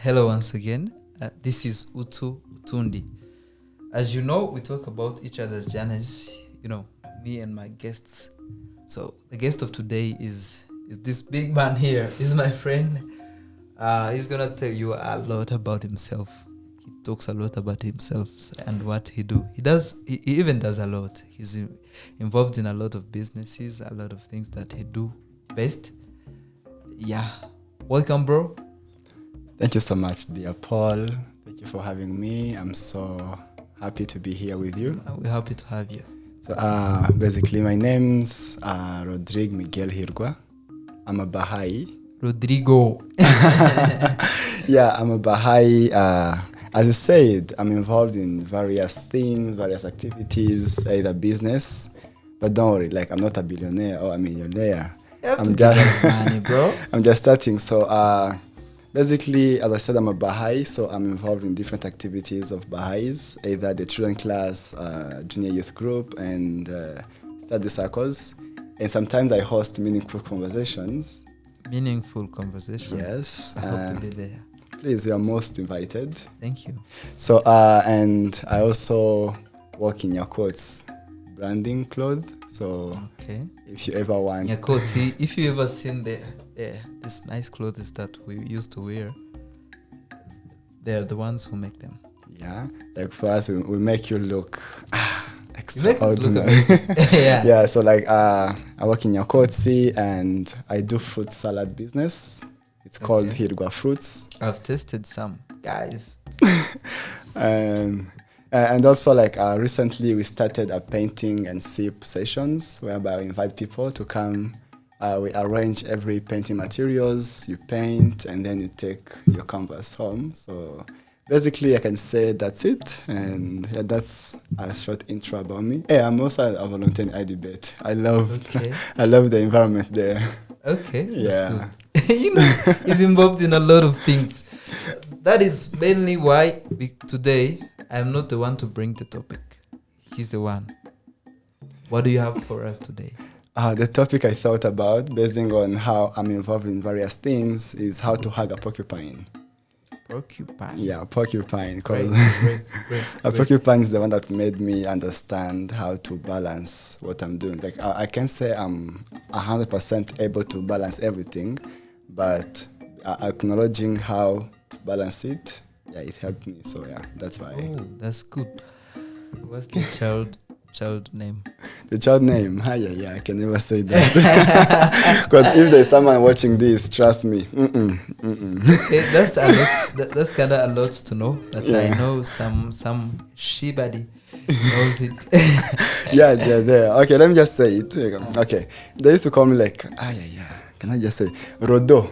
Hello once again. This is Utu Utundi. As you know, we talk about each other's journeys, me and my guests. So the guest of today is this big man here. He's my friend. He's gonna tell you a lot about himself. He talks a lot about himself and what he do. He even does a lot. He's involved in a lot of businesses, a lot of things that he do best. Yeah. Welcome, bro. Thank you so much, dear Paul. Thank you for having me. I'm so happy to be here with you. We're happy to have you. So basically, my name's Rodrigo Miguel Hirgua. I'm a Baha'i. Rodrigo. Yeah, I'm a Baha'i. As you said, I'm involved in various things, various activities, either business. But don't worry, I'm not a billionaire or a millionaire. I'm just money, bro. I'm just starting. So basically, as I said, I'm a Baha'i, so I'm involved in different activities of Baha'is, either the children class, junior youth group, and study circles. And sometimes I host meaningful conversations. Meaningful conversations? Yes. I hope to be there. Please, you are most invited. Thank you. So, and I also work in your quotes branding clothes. So, okay. If you ever want... Your quotes, if you ever seen these nice clothes that we used to wear, they're the ones who make them. Yeah, for us, we make you look extraordinary. Yeah. Yeah, so I work in Yakotsi and I do fruit salad business. It's called Hirgua Fruits. I've tasted some, guys. And also recently we started a painting and sip sessions whereby we invite people to come. We arrange every painting materials, you paint, and then you take your canvas home. So basically I can say that's it. And that's a short intro about me. Hey, I'm also a volunteer in iDebate. I love the environment there. Okay, yeah. That's good. He's involved in a lot of things. That is mainly why today I'm not the one to bring the topic. He's the one. What do you have for us today? The topic I thought about, basing on how I'm involved in various things, is how to hug a porcupine. Porcupine? Yeah, porcupine. Great. A porcupine is the one that made me understand how to balance what I'm doing. I can say I'm 100% able to balance everything, but acknowledging how to balance it, it helped me. So that's why. Oh, that's good. What's the child name? The child name? Yeah, I can never say that. Because if there's someone watching this, trust me. Okay, that's a lot. That's kind of a lot to know. That I know some shibadi knows it. Yeah, they're there. Okay, let me just say it. Okay, they used to call me Can I just say Rodo?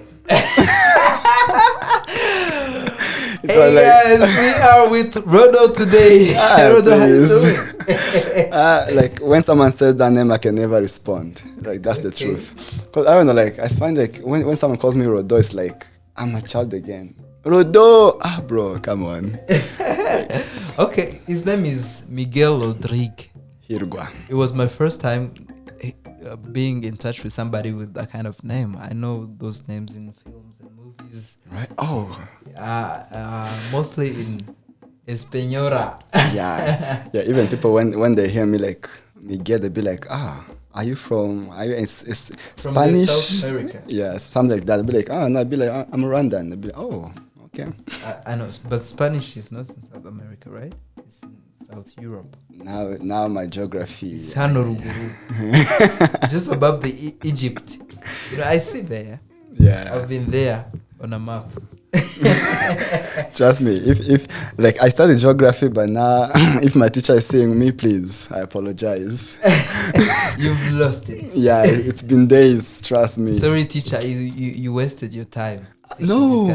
Hey guys, we are with Rodo today. Rodo, how you doing? When someone says that name, I can never respond. That's the truth. Because I don't know, I find when someone calls me Rodo, it's I'm a child again. Rodo! Bro, come on. Okay, his name is Miguel Rodrigue. Hirgua. It was my first time being in touch with somebody with that kind of name. I know those names in films and movies. Right? Oh. Mostly in Española. Yeah. Even people when they hear me Miguel, they be like, are you from it's from Spanish? South America. Yeah, something like that. They'll be like, no, I'd be like, I'm Rwandan. They'll be like, oh, okay. I know, but Spanish is not in South America, right? It's in South Europe. Now my geography. Just above the Egypt. I see there. Yeah. I've been there on a map. Trust me, if I studied geography, but now if my teacher is seeing me, please, I apologize. You've lost it. Yeah, it's been days, trust me. Sorry, teacher, you wasted your time. No.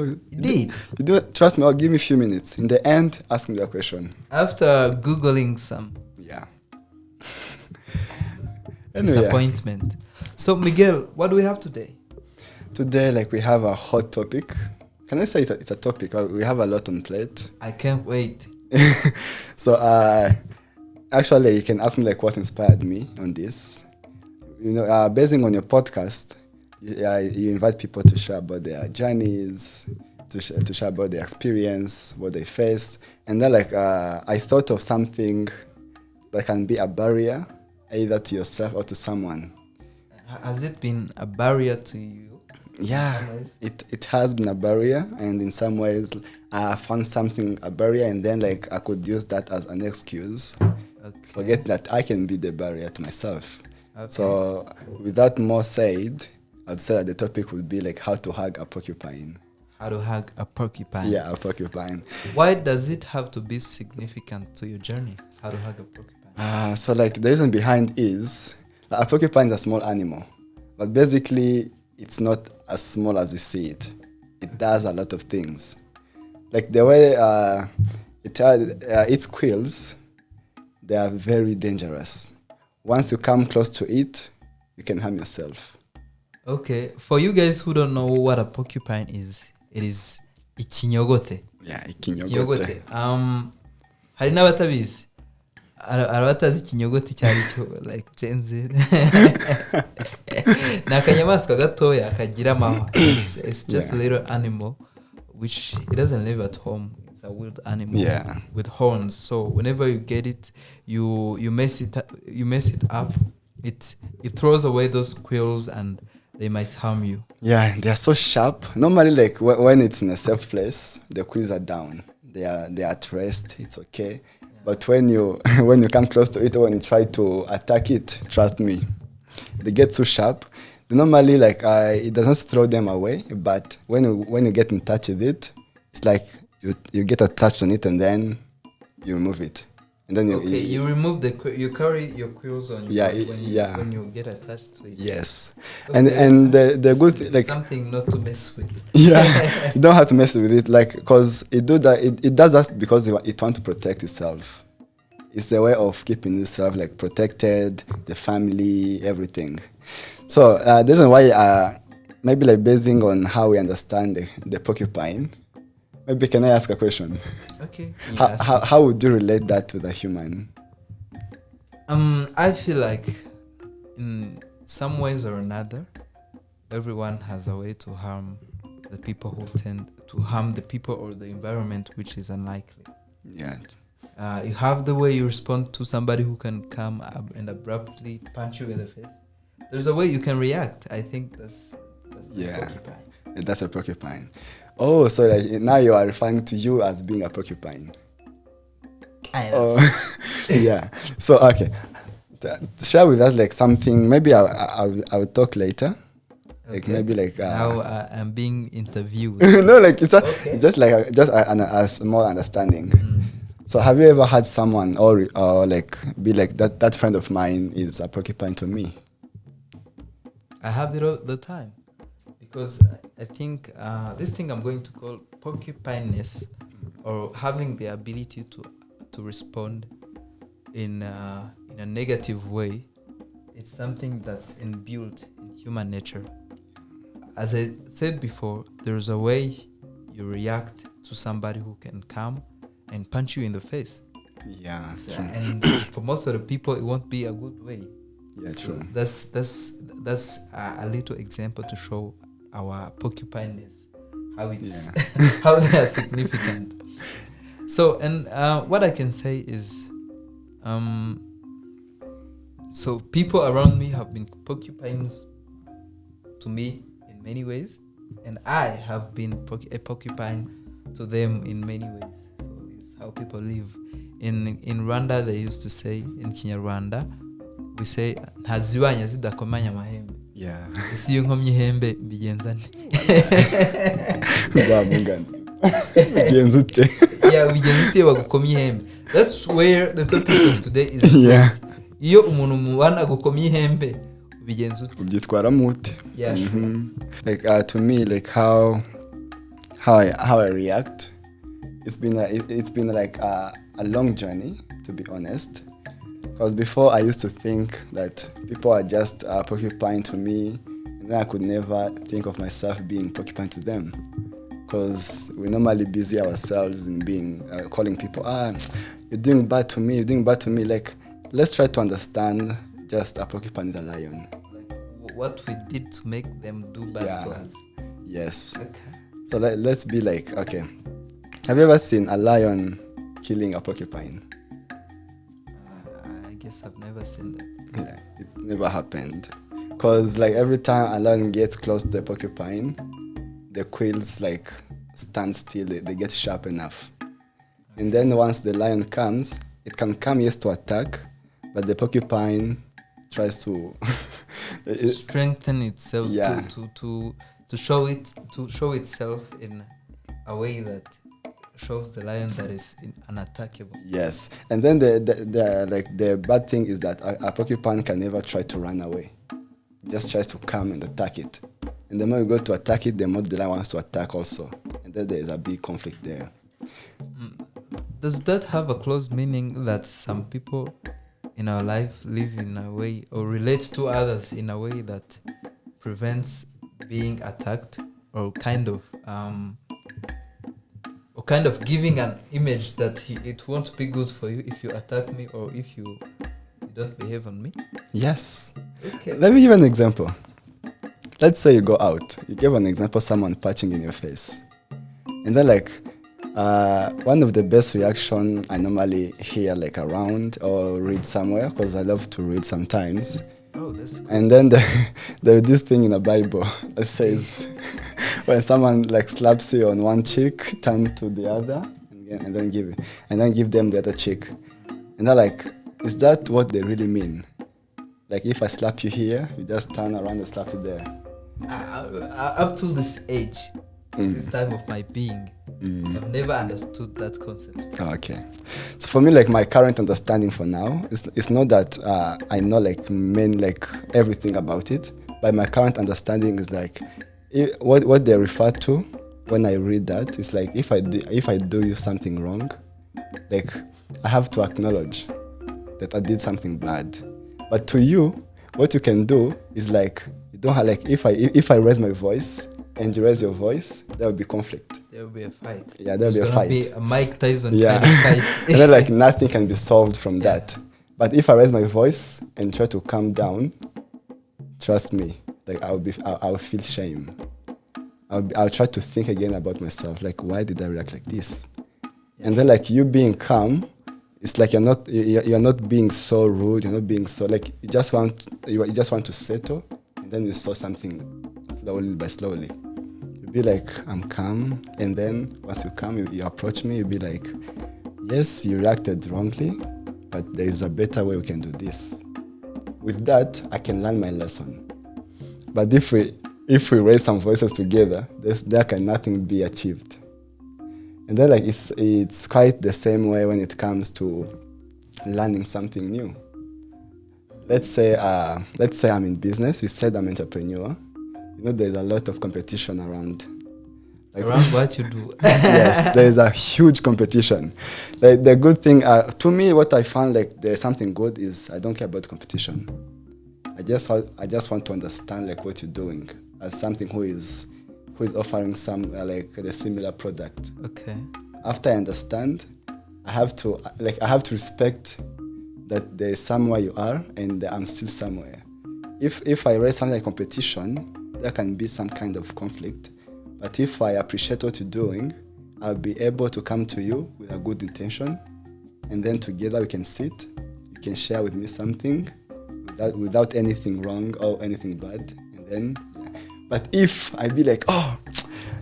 You did. You do it. Trust me, I'll give me a few minutes. In the end, ask me that question. After Googling some. Yeah. Disappointment. So, Miguel, what do we have today? Today, we have a hot topic. Can I say it's a topic? We have a lot on plate. I can't wait. So, actually, you can ask me what inspired me on this. Basing on your podcast, you invite people to share about their journeys, to share about their experience, what they faced. And then like I thought of something that can be a barrier either to yourself or to someone. Has it been a barrier to you? Yeah, it has been a barrier, and in some ways I found something a barrier, and then like I could use that as an excuse. Forget that I can be the barrier to myself. So without more said, I'd say that the topic would be like how to hug a porcupine. How to hug a porcupine. Yeah, a porcupine. Why does it have to be significant to your journey? How to hug a porcupine? So like the reason behind is a porcupine is a small animal, but basically it's not as small as we see it. It does a lot of things. Like the way its quills, they are very dangerous. Once you come close to it, you can harm yourself. Okay, for you guys who don't know what a porcupine is, it is ikinyogote. Yeah, ikinyogote. Hari n'abatabizi. Arabatazi ikinyogote cyari cyo like genze. Nakanyamaswa gatoya kagira amahwa. It's just a little animal which it doesn't live at home. It's a wild animal with horns. So whenever you get it, you mess it up. It throws away those quills and they might harm you. Yeah, they are so sharp. Normally, like when it's in a safe place, the quills are down. They are at rest. It's okay. Yeah. But when you come close to it or when you try to attack it, trust me, they get too sharp. Normally, like it doesn't throw them away. But when you get in touch with it, it's like you get attached on it and then you remove it. And then you remove you carry your quills on you when you get attached to it. Yes. Okay. And the good thing, like something not to mess with. Yeah. You don't have to mess with it, like, because it does that because it wants to protect itself. It's a way of keeping itself like protected, the family, everything. So the reason why maybe like basing on how we understand the porcupine, maybe can I ask a question? Okay. How would you relate that to the human? I feel like in some ways or another, everyone has a way to harm the people who tend to harm the people or the environment, which is unlikely. Yeah. You have the way you respond to somebody who can come up and abruptly punch you in the face. There's a way you can react. I think that's a porcupine. That's a porcupine. Oh, so like now you are referring to you as being a porcupine. I know. Yeah. So okay, share with us like something. Maybe I'll talk later. Like maybe like now I'm being interviewed. No, like it's just a small understanding. So have you ever had someone or like be like that friend of mine is a porcupine to me? I have it all the time. Because I think this thing I'm going to call porcupineness, or having the ability to respond in a negative way, it's something that's inbuilt in human nature. As I said before, there's a way you react to somebody who can come and punch you in the face. Yeah, so, and for most of the people, it won't be a good way. Yeah, so true. That's a little example to show our porcupineness, how it's how they are significant. So, and what I can say is, so people around me have been porcupines to me in many ways, and I have been a porcupine to them in many ways. So it's how people live. In Rwanda, they used to say, in Kinyarwanda, we say ntaziwanya zidakomanya amahembe. Yeah. Isi iyo nkomye ihembe bigenza nte. Bamugana. Bigenza ute? Yeah, bigenza ute bagukomye ihembe. That's where the topic of today is about. Iyo umuntu mubana gukomye ihembe bigenza ute? Ubyitwara mute. Yeah, sure. Like to me, like how I react, it's been like a long journey, to be honest. Because before I used to think that people are just porcupine to me, and then I could never think of myself being porcupine to them. Because we normally busy ourselves in being calling people, you're doing bad to me, Like, let's try to understand just a porcupine is a lion. Like what we did to make them do bad to us. Yes. Okay. So let's be like, okay, have you ever seen a lion killing a porcupine? I guess I've never seen that. Yeah, it never happened. Because like every time a lion gets close to the porcupine, the quills like stand still, they get sharp enough. And then once the lion comes, it can come, yes, to attack, but the porcupine tries to strengthen itself Yeah. to show itself in a way that shows the lion that is unattackable. Yes. And then the bad thing is that a porcupine can never try to run away. It just tries to come and attack it. And the more you go to attack it, the more the lion wants to attack also. And then there is a big conflict there. Does that have a close meaning that some people in our life live in a way or relate to others in a way that prevents being attacked, or kind of giving an image that it won't be good for you if you attack me or if you don't behave on me? Yes. Okay. Let me give an example. Let's say you go out. You give an example, someone punching in your face. And then like, one of the best reaction I normally hear like around or read somewhere, because I love to read sometimes. Oh, that's cool. And then there is this thing in the Bible that says when someone like slaps you on one cheek, turn to the other and then give them the other cheek. And they're like, is that what they really mean? Like if I slap you here, you just turn around and slap you there. Up to this age, this time of my being, I've never understood that concept. Okay. So for me, like my current understanding for now, it's not that I know like everything about it, but my current understanding is like what they refer to when I read that is like if I do you something wrong, like I have to acknowledge that I did something bad. But to you, what you can do is like you don't have like if I raise my voice and you raise your voice, there will be conflict. There will be a fight. Yeah, there will be a fight. Be a Mike Tyson Yeah. kind of fight. And then like nothing can be solved from that. But if I raise my voice and try to calm down, trust me, like I'll feel shame. I'll try to think again about myself. Like, why did I react like this? Yeah. And then like you being calm, it's like you're not being so rude. You're not being so like you just want to settle, and then you saw something slowly by slowly. You'll be like, I'm calm, and then once you come, you approach me. You'll be like, yes, you reacted wrongly, but there is a better way we can do this. With that, I can learn my lesson. But if we raise some voices together, there can nothing be achieved. And then like it's quite the same way when it comes to learning something new. Let's say I'm in business. You said I'm an entrepreneur. You know there's a lot of competition around. Like, around what you do. Yes, there is a huge competition. Like the good thing, to me, what I found like there's something good is I don't care about competition. I just want to understand like what you're doing as something who is offering some like the similar product. Okay. After I understand, I have to respect that there is somewhere you are and I'm still somewhere. If I raise something like competition, there can be some kind of conflict. But if I appreciate what you're doing, I'll be able to come to you with a good intention, and then together we can sit. You can share with me something without anything wrong or anything bad, and then. Yeah. But if I be like, oh,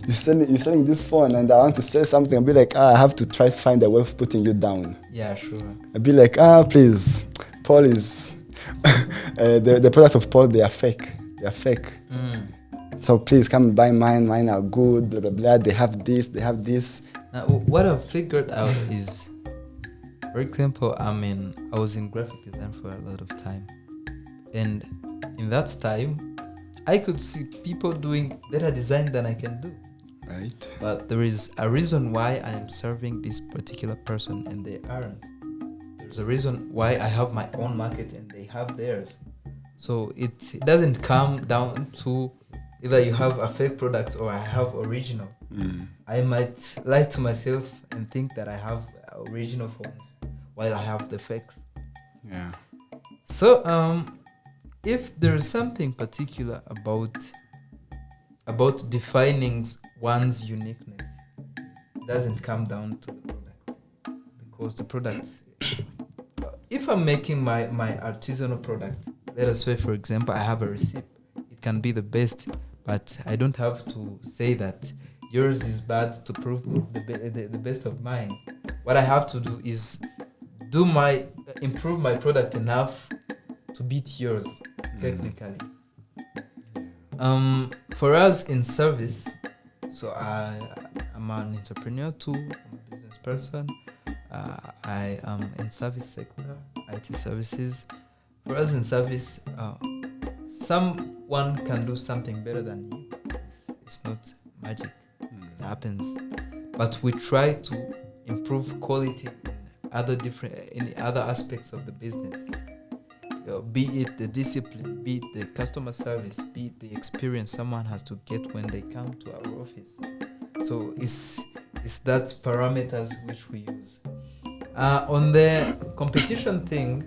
you're selling this phone, and I want to say something, I'll be like, I have to try to find a way of putting you down. Yeah, sure. I'll be like, please, Paul is the products of Paul. They are fake. They are fake. So please come buy mine. Mine are good. Blah blah blah. They have this. They have this. Now, what I've figured out is, for example, I was in graphic design for a lot of time, and in that time, I could see people doing better design than I can do. Right. But there is a reason why I am serving this particular person and they aren't. There's a reason why I have my own market and they have theirs. So it doesn't come down to either you have a fake product or I have original. I might lie to myself and think that I have original phones while I have the fakes. Yeah. So if there is something particular about defining one's uniqueness doesn't come down to the product, because the product, if I'm making my artisanal product, let us say, for example, I have a recipe, it can be the best, but I don't have to say that yours is bad to prove the best of mine. What I have to do is improve my product enough to beat yours technically. For us in service, so I'm an entrepreneur too, I'm a business person. I am in service sector, IT services. For us in service, someone can do something better than you. It's not magic. It happens. But we try to improve quality in other aspects of the business. Be it the discipline, be it the customer service, be it the experience someone has to get when they come to our office. So it's that parameters which we use. On the competition thing,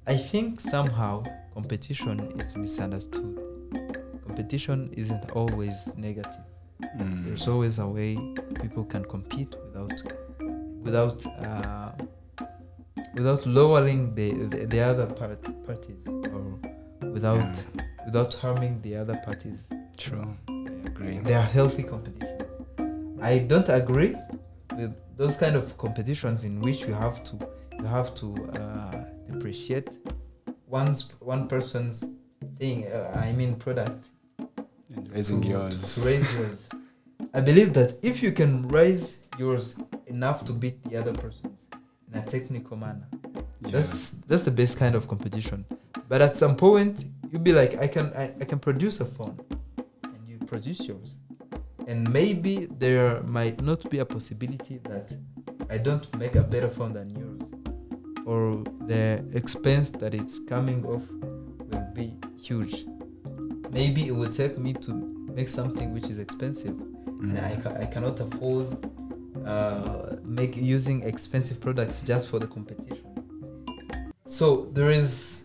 I think somehow competition is misunderstood. Competition isn't always negative. There's always a way people can compete without lowering the other parties, or without harming the other parties. True. I agree. They are healthy competitions. I don't agree with those kind of competitions in which you have to depreciate one person's thing. Product. And raising yours. To raise yours. I believe that if you can raise yours enough to beat the other person's in a technical manner, that's the best kind of competition. But at some point, you'll be like, I can produce a phone, and you produce yours, and maybe there might not be a possibility that I don't make a better phone than yours, or the expense that it's coming off will be huge. Maybe it will take me to make something which is expensive, and I cannot afford using expensive products just for the competition. So there is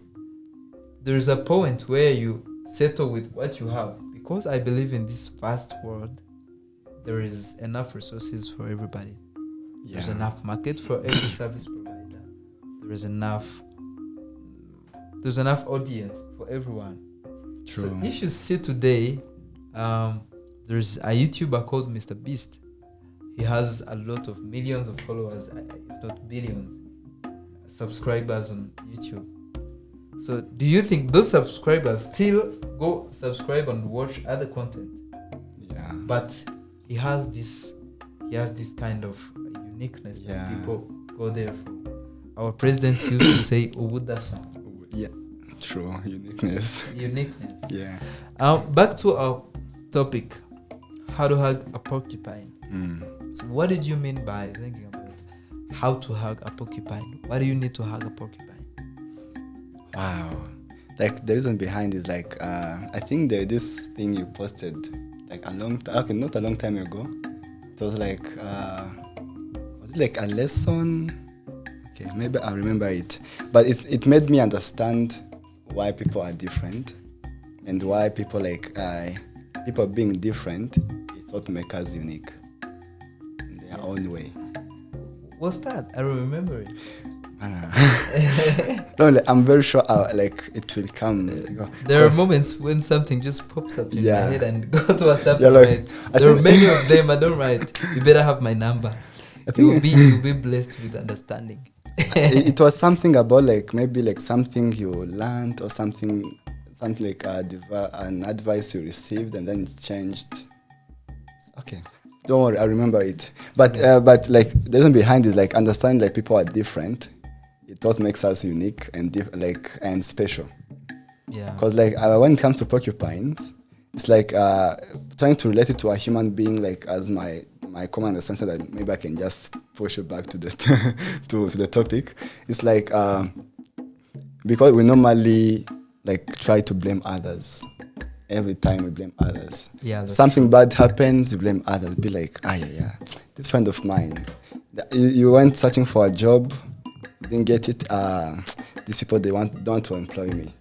a point where you settle with what you have, because I believe in this vast world there is enough resources for everybody. There's enough market for every service provider. There's enough audience for everyone. True. So if you see today, there's a YouTuber called Mr. Beast. He has a lot of millions of followers, if not billions, subscribers on YouTube. So do you think those subscribers still go subscribe and watch other content? Yeah. But he has this kind of uniqueness that people go there for. Our president used to say Ubudasa. Yeah. True. Uniqueness. Yeah. Back to our topic, how to hug a porcupine. So what did you mean by thinking about how to hug a porcupine? Why do you need to hug a porcupine? Wow. Like the reason behind is like I think there's this thing you posted like not a long time ago. It was like was it like a lesson? Okay, maybe I remember it. But it made me understand why people are different, and why people people being different is what makes us unique in their own way. What's that? I don't remember it. No, I'm very sure it will come. There are moments when something just pops up in my head and go to WhatsApp. There are many of them. I don't write. You better have my number. You'll be blessed with understanding. It was something about maybe something you learned, or something like an advice you received and then it changed. Okay, don't worry, I remember it. But the reason behind is understanding people are different. It what makes us unique and and special. Yeah. Because when it comes to porcupines, it's trying to relate it to a human being as my common understanding, that maybe I can just push it back to the to the topic. It's because we normally try to blame others. Every time we blame others. Yeah, something bad happens, you blame others. Be this friend of mine, you went searching for a job, didn't get it. These people, don't want to employ me.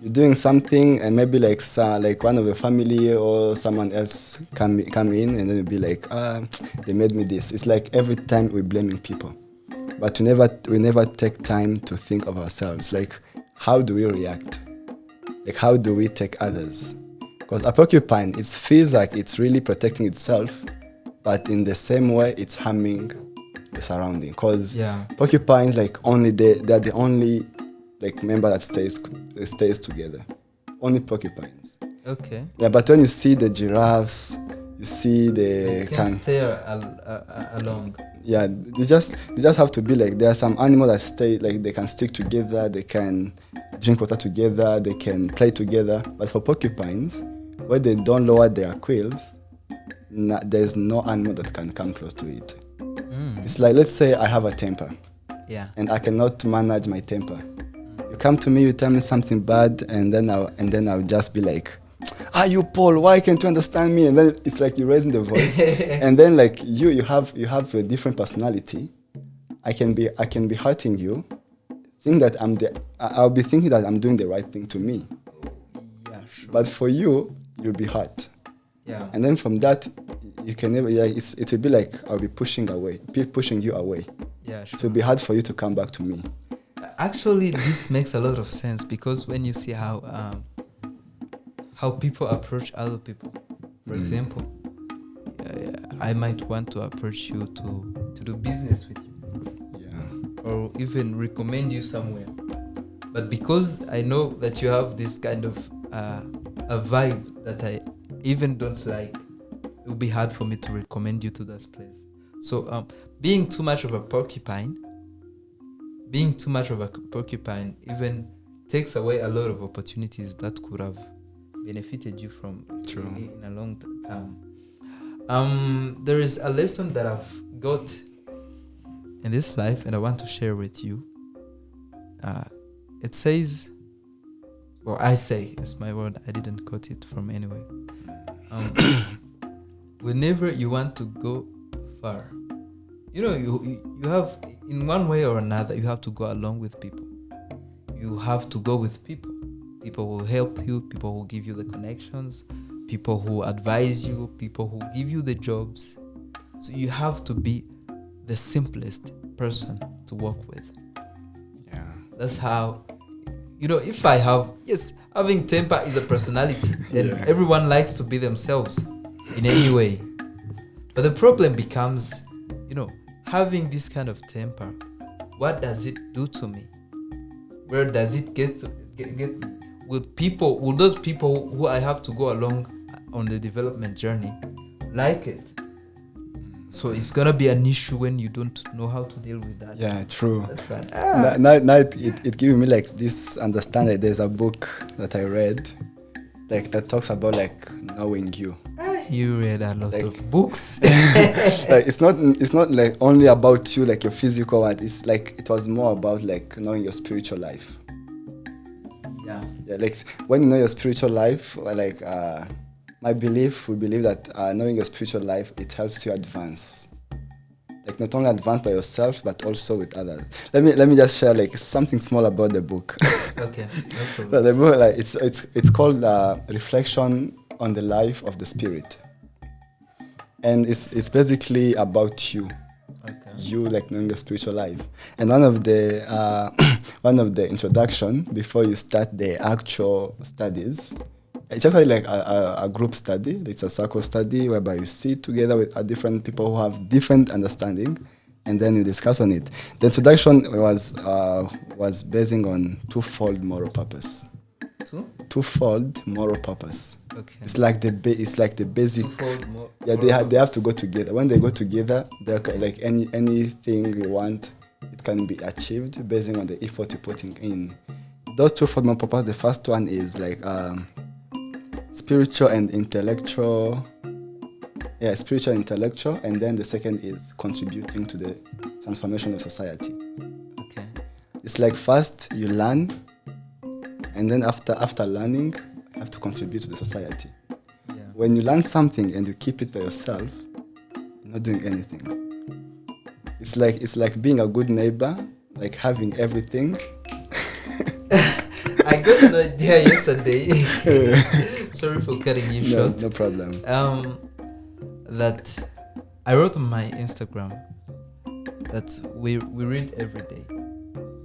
you're doing something and maybe like like one of the family or someone else come in and then you'll be like, they made me this. It's like every time we're blaming people, but we never take time to think of ourselves. Like, how do we react? Like, how do we take others? Because a porcupine, it feels like it's really protecting itself, but in the same way, it's harming the surrounding. Because porcupines, like, they're the only like member that stays together. Only porcupines. Okay. Yeah, but when you see the giraffes, you see they can stay along. Yeah, they just have to be like, there are some animals that stay, like they can stick together, they can drink water together, they can play together. But for porcupines, where they don't lower their quills, there's no animal that can come close to it. It's like, let's say I have a temper, and I cannot manage my temper. You come to me, you tell me something bad, and then I'll just be like, you Paul, why can't you understand me? And then it's like you're raising the voice, and then like you have a different personality. I can be hurting you, think that I'll be thinking that I'm doing the right thing to me. Yeah, sure. But for you, you'll be hurt. Yeah. And then from that, you can never. Yeah, it will be like I'll be pushing you away. Yeah, sure. It will be hard for you to come back to me. Actually, this makes a lot of sense, because when you see how people approach other people, for example, I might want to approach you to do business with you, or even recommend you somewhere. But because I know that you have this kind of a vibe that I even don't like, it will be hard for me to recommend you to that place. So being too much of a porcupine even takes away a lot of opportunities that could have benefited you from in a long term. There is a lesson that I've got in this life, and I want to share with you. It says, well, I say, it's my word, I didn't quote it from anywhere. Whenever you want to go far, you have, in one way or another, you have to go along with people. You have to go with people. People who help you, people who give you the connections, people who advise you, people who give you the jobs. So you have to be the simplest person to work with. Yeah. That's how, if I have, having temper is a personality, and everyone likes to be themselves in any way. But the problem becomes, having this kind of temper, what does it do to me? Where does it get will those people who I have to go along on the development journey like it? So it's gonna be an issue when you don't know how to deal with that. Yeah, true. That's right. Now it gives me like this understanding. There's a book that I read, like that talks about like knowing you. You read a lot of books. Like it's not like only about you, like your physical one. It's like it was more about like knowing your spiritual life. Yeah, like when you know your spiritual life, like we believe that knowing your spiritual life, it helps you advance. Like not only advance by yourself, but also with others. Let me just share like something small about the book. Okay, no problem. So the book, like it's called Reflection on the Life of the Spirit, and it's basically about you. Okay. You like knowing your spiritual life, and one of the introduction before you start the actual studies. It's actually like a group study. It's a circle study whereby you sit together with different people who have different understanding, and then you discuss on it. The introduction was basing on twofold moral purpose. Twofold moral purpose. Okay. It's like the basic. They have to go together. When they go together, they're like anything you want, it can be achieved based on the effort you're putting in. Those twofold moral purpose. The first one is like spiritual and intellectual. Yeah, spiritual and intellectual, and then the second is contributing to the transformation of society. Okay. It's like first you learn, and then after learning, you have to contribute to the society. Yeah. When you learn something and you keep it by yourself, you're not doing anything. It's like being a good neighbor, like having everything. I got got an idea yesterday. Sorry for cutting you short. No problem. That I wrote on my Instagram that we read every day.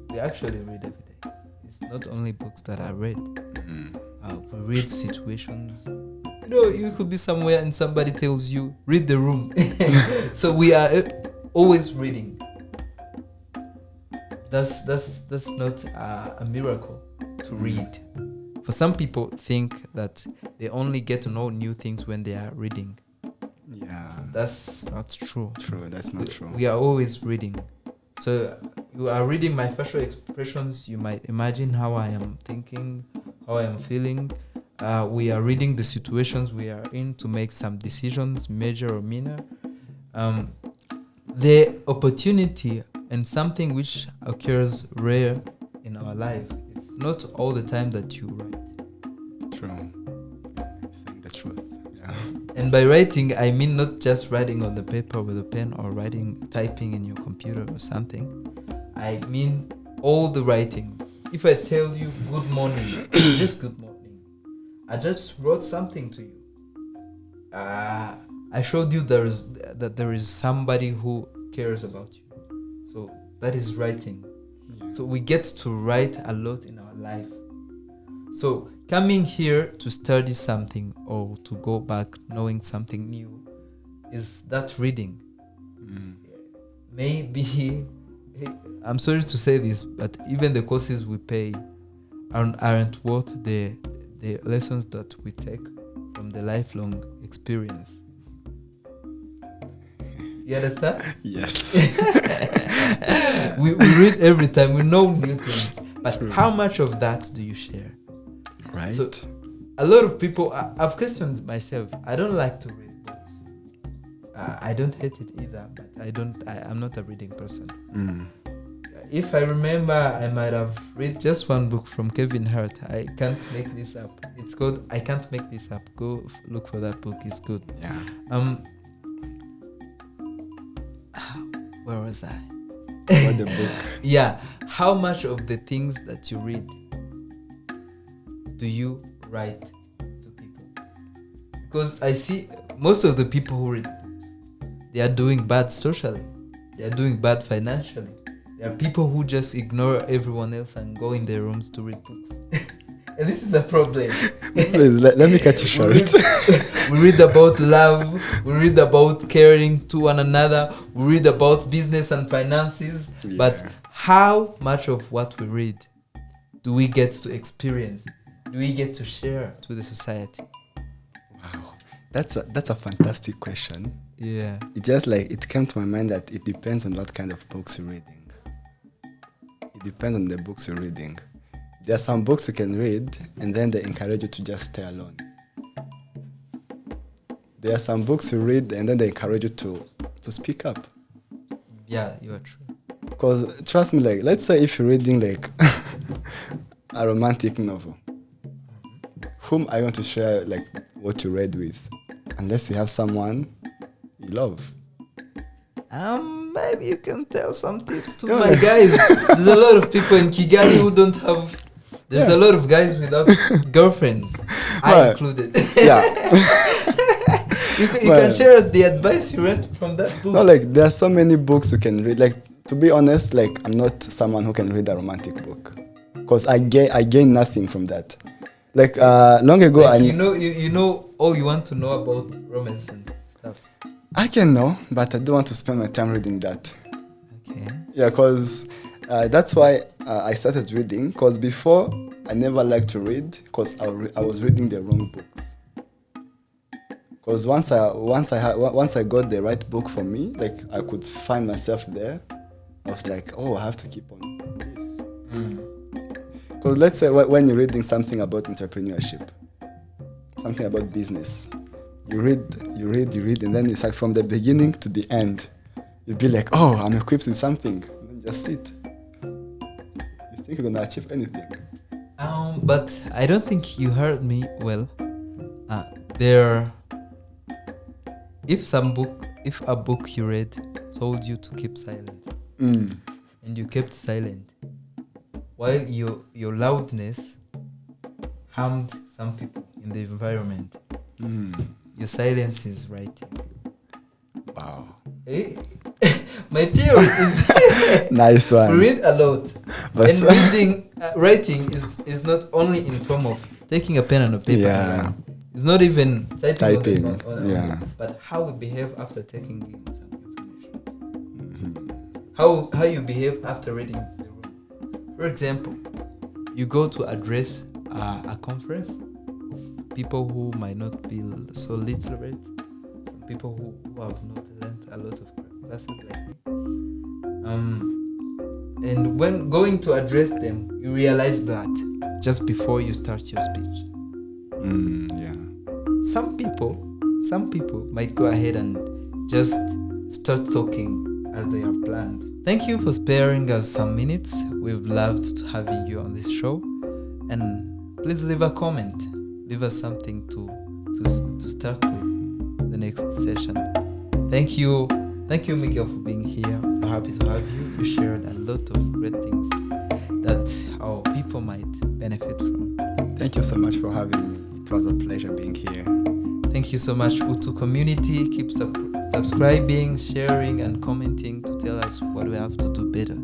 We actually read every day. It's not only books that I read. We read situations. You know, you could be somewhere and somebody tells you, read the room. So we are always reading. That's not a miracle to read. For some people think that they only get to know new things when they are reading. Yeah. That's not true. True, that's not true. We are always reading. So you are reading my facial expressions. You might imagine how I am thinking, how I am feeling. We are reading the situations we are in to make some decisions, major or minor. The opportunity and something which occurs rare in our life. It's not all the time that you write. True. Saying the truth. Yeah. And by writing, I mean not just writing on the paper with a pen or typing in your computer or something. I mean all the writings. If I tell you good morning, just good morning. I just wrote something to you. I showed you that there is somebody who cares about you. So that is writing. Yeah. So we get to write a lot in our life. So coming here to study something or to go back knowing something new is that reading. Maybe, I'm sorry to say this, but even the courses we pay aren't worth the lessons that we take from the lifelong experience. You understand? Yes. we read every time. We know new things. But how much of that do you share? Right. So a lot of people, I've questioned myself. I don't like to read books. I don't hate it either, but I'm not a reading person. If I remember, I might have read just one book from Kevin Hart. I can't make this up. It's called I Can't Make This Up. Go look for that book. It's good. Yeah. Where was I? What the book? Yeah. How much of the things that you read do you write to people? Because I see most of the people who read books, they are doing bad socially. They are doing bad financially. There are people who just ignore everyone else and go in their rooms to read books. And this is a problem. Please, let me cut you short. We read about love. We read about caring to one another. We read about business and finances. Yeah. But how much of what we read do we get to experience? Do we get to share to the society? Wow, that's a fantastic question. Yeah. It just it came to my mind that it depends on what kind of books you're reading. It depends on the books you're reading. There are some books you can read and then they encourage you to just stay alone. There are some books you read and then they encourage you to speak up. Yeah, you are true. Because trust me, let's say if you're reading a romantic novel, whom are you going to share what you read with? Unless you have someone you love. Maybe you can tell some tips to my guys. There's a lot of people in Kigali who don't have. There's a lot of guys without girlfriends, I included. Yeah. you can share us the advice you read from that book. No, there are so many books you can read. To be honest, I'm not someone who can read a romantic book, because I gain nothing from that. Long ago, you know all you want to know about romance and stuff. I can know, but I don't want to spend my time reading that. Okay. Yeah, because that's why I started reading. Because before I never liked to read, because I was reading the wrong books. Because once I got the right book for me, I could find myself there. I was like, oh, I have to keep on this. Because let's say when you're reading something about entrepreneurship, something about business, you read, and then it's from the beginning to the end. You'll be like, oh, I'm equipped with something. And then just sit. You think you're going to achieve anything. But I don't think you heard me well. If a book you read told you to keep silent, and you kept silent, while your loudness harmed some people in the environment. Mm. Your silence is writing. Wow. Eh? My theory is Nice one. we read a lot, But and writing is not only in form of taking a pen and a paper. Yeah. And it's not even typing. Typing, yeah. But how we behave after taking in some information. Mhm. How you behave after reading the room. For example, you go to address a conference of people who might not be so literate, some people who have not learned a lot of classes like me. And when going to address them, you realize that just before you start your speech. Yeah. Some people might go ahead and just start talking as they have planned. Thank you for sparing us some minutes. We've loved having you on this show. And please leave a comment. Leave us something to start with the next session. Thank you, Miguel, for being here. We're happy to have you. You shared a lot of great things that our people might benefit from. Thank you so much for having me. It was a pleasure being here. Thank you so much, Utu community. Keep subscribing, sharing, and commenting to tell us what we have to do better.